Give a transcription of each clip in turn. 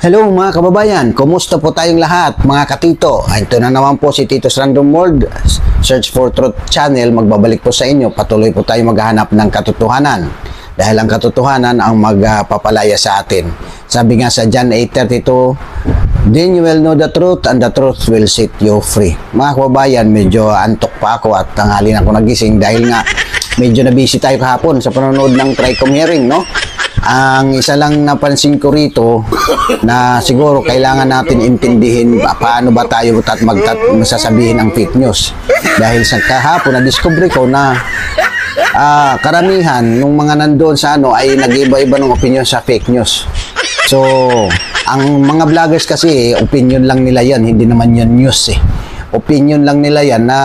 Hello mga kababayan, kumusta po tayong lahat mga katito? Ito na naman po si Tito's Random World, Search for Truth Channel, magbabalik po sa inyo. Patuloy po tayo maghahanap ng katotohanan dahil ang katotohanan ang magpapalaya sa atin. Sabi nga sa John 8:32, then you will know the truth and the truth will set you free. Mga kababayan, medyo antok pa ako at tanghali na ako nagising dahil nga medyo na-busy tayo kahapon sa panonood ng TRICOM hearing, no? Ang isa lang napansin ko rito na siguro kailangan natin intindihin paano ba tayo masasabihin ang fake news. Dahil sa kahapon na-discover ko na karamihan ng mga nandoon sa ay nag-iba-iba ng opinion sa fake news. So, ang mga vloggers kasi, opinion lang nila yan, hindi naman yan news eh. Opinion lang nila yan na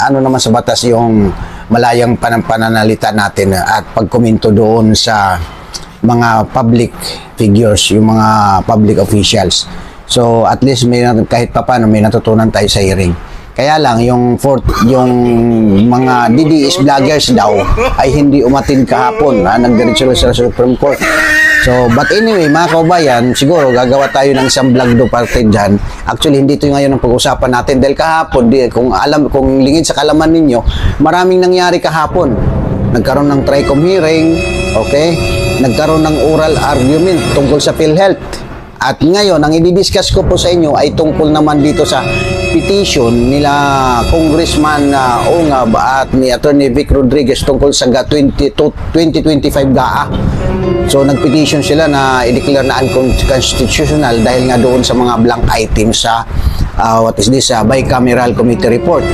ano naman sa batas yung malayang pananalita natin at pagkomento doon sa mga public figures, yung mga public officials. So at least may kahit papaano may natutunan tayo sa hearing. Kaya lang yung mga DDS vloggers daw ay hindi umatin kahapon, nagdiretso sa Supreme Court. So but anyway mga kaubayan, siguro gagawa tayo ng isang vlog do parte dyan. Actually hindi ito ngayon ang pag-usapan natin dahil kahapon, kung lingid sa kalaman ninyo, maraming nangyari kahapon. Nagkaroon ng TRICOM hearing, okay? Nagkaroon ng oral argument tungkol sa PhilHealth. At ngayon, ang i-discuss ko po sa inyo ay tungkol naman dito sa petition nila Congressman Ongab at ni Attorney Vic Rodriguez tungkol sa 2025 GAA. So, nag-petition sila na i-declare na unconstitutional dahil nga doon sa mga blank items sa bicameral committee report.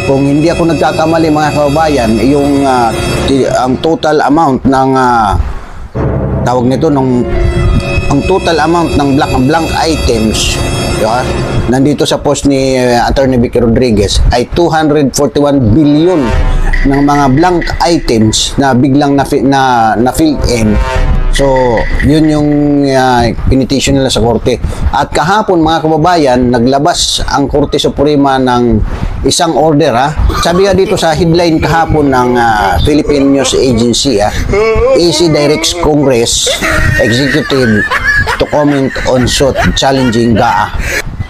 Kung hindi ako nagkakamali mga kababayan, yung ang total amount ng tawag nito ang total amount ng blank items, diba? Nandito sa post ni Attorney Vicky Rodriguez ay 241 billion ng mga blank items na biglang na fill in. So, yun yung petition nila sa korte. At kahapon mga kababayan, naglabas ang Korte Suprema ng isang order. Sabi nga dito sa headline kahapon ng Philippine News Agency, EC directs Congress Executive to comment on suit challenging GAA.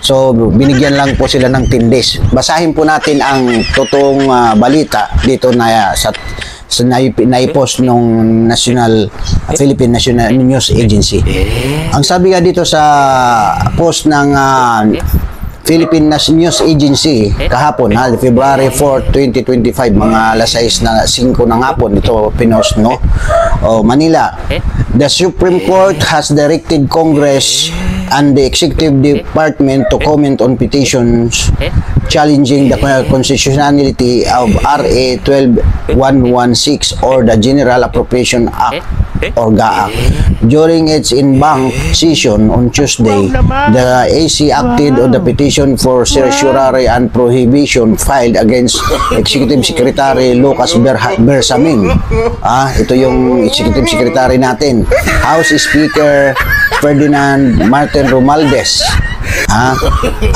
So, binigyan lang po sila ng 10 days. Basahin po natin ang totoong balita dito na sa naipost ng Philippine National News Agency. Ang sabi nga dito sa post ng Philippine News Agency kahapon, February 4, 2025, mga alas 6:05 ng hapon, ito pinost, no? Manila. The Supreme Court has directed Congress and the Executive Department to comment on petitions challenging the constitutionality of RA 12116 or the General Appropriation Act or GAA. During its in-bank session on Tuesday, the AC acted on the petition for certiorari and prohibition filed against Executive Secretary Lucas Bersamin. Ito yung Executive Secretary natin. House Speaker Ferdinand Martin Romualdez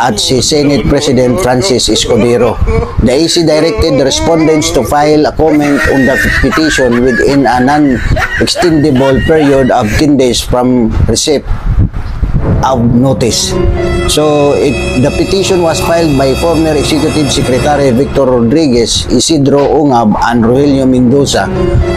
at si Senate President Francis Escudero. The AC directed the respondents to file a comment on the petition within a non-extendable period of 10 days from receipt of notice. So, the petition was filed by former Executive Secretary Victor Rodriguez, Isidro Ongab, and Rogelio Mendoza,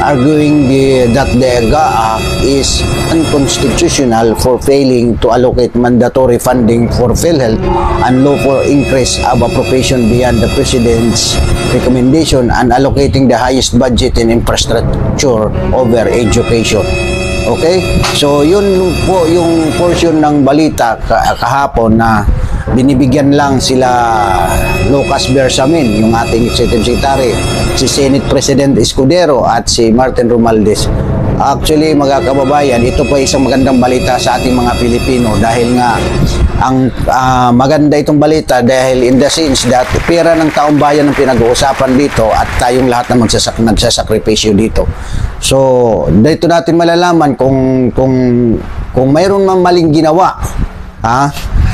arguing that the GAA is unconstitutional for failing to allocate mandatory funding for PhilHealth and law for increase of appropriation beyond the President's recommendation and allocating the highest budget in infrastructure over education. Okay? So, yun po yung portion ng balita kahapon na binibigyan lang sila Lucas Bersamin, yung ating Executive Secretary, si Senate President Escudero at si Martin Romualdez. Actually, mga kababayan, ito po isang magandang balita sa ating mga Pilipino dahil nga ang maganda itong balita dahil in the sense that pera ng taong bayan ang pinag-uusapan dito at tayong lahat na nagsasakripisyo dito. So, dito natin malalaman kung mayroon mang maling ginawa,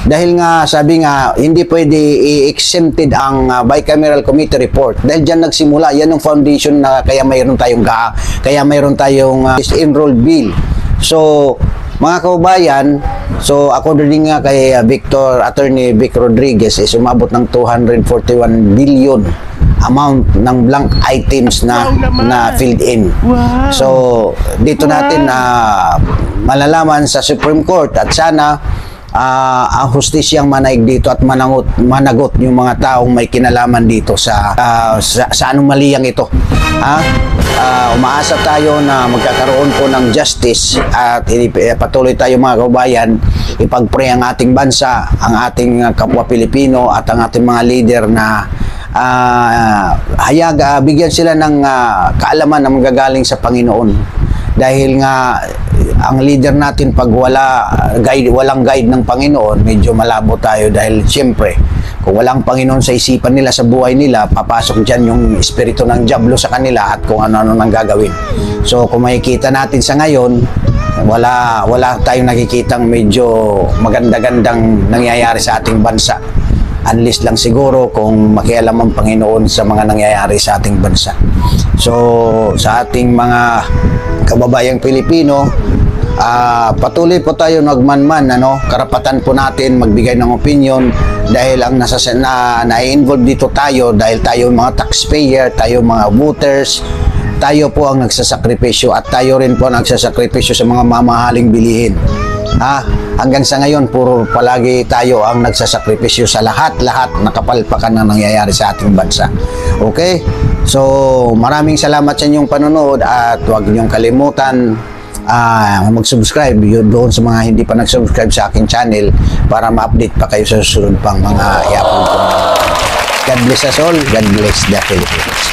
dahil nga sabi nga hindi pwede i-exempted ang bicameral committee report dahil dyan nagsimula, yan yung foundation na kaya mayroon tayong GAA, kaya mayroon tayong disenrolled bill. So Mga kababayan, so according nga kay Attorney Vic Rodriguez is umabot ng 241 billion amount ng blank items na filled in. Wow. So dito natin na malalaman sa Supreme Court at sana ang hustisyang manaig dito at managot yung mga taong may kinalaman dito sa anomaliyang ito. Umaasa tayo na magkakaroon po ng justice at patuloy tayo mga kababayan ipag-pray ang ating bansa, ang ating kapwa Pilipino at ang ating mga leader na bigyan sila ng kaalaman na magagaling sa Panginoon. Dahil nga ang leader natin pag walang guide ng Panginoon, medyo malabo tayo dahil siyempre kung walang Panginoon sa isipan nila, sa buhay nila, papasok dyan yung espiritu ng dyablo sa kanila at kung ano-ano nang gagawin. So kung makikita natin sa ngayon, wala tayong nakikitang medyo maganda-gandang nangyayari sa ating bansa. Unless lang siguro kung makialam ang Panginoon sa mga nangyayari sa ating bansa. So sa ating mga kababayang Pilipino, patuloy po tayo nagmanman, karapatan po natin magbigay ng opinion dahil ang na-involve dito tayo dahil tayo mga taxpayer, tayo mga voters, tayo po ang nagsasakripisyo at tayo rin po ang nagsasakripisyo sa mga mamahaling bilihin. Hanggang sa ngayon, puro palagi tayo ang nagsasakripisyo sa lahat na kapalpakan na nangyayari sa ating bansa. Okay? So, maraming salamat sa inyong panonood at huwag niyong kalimutan mag-subscribe doon sa mga hindi pa nag-subscribe sa aking channel para ma-update pa kayo sa susunod pang mga i-upload ko. God bless us all. God bless the Philippines.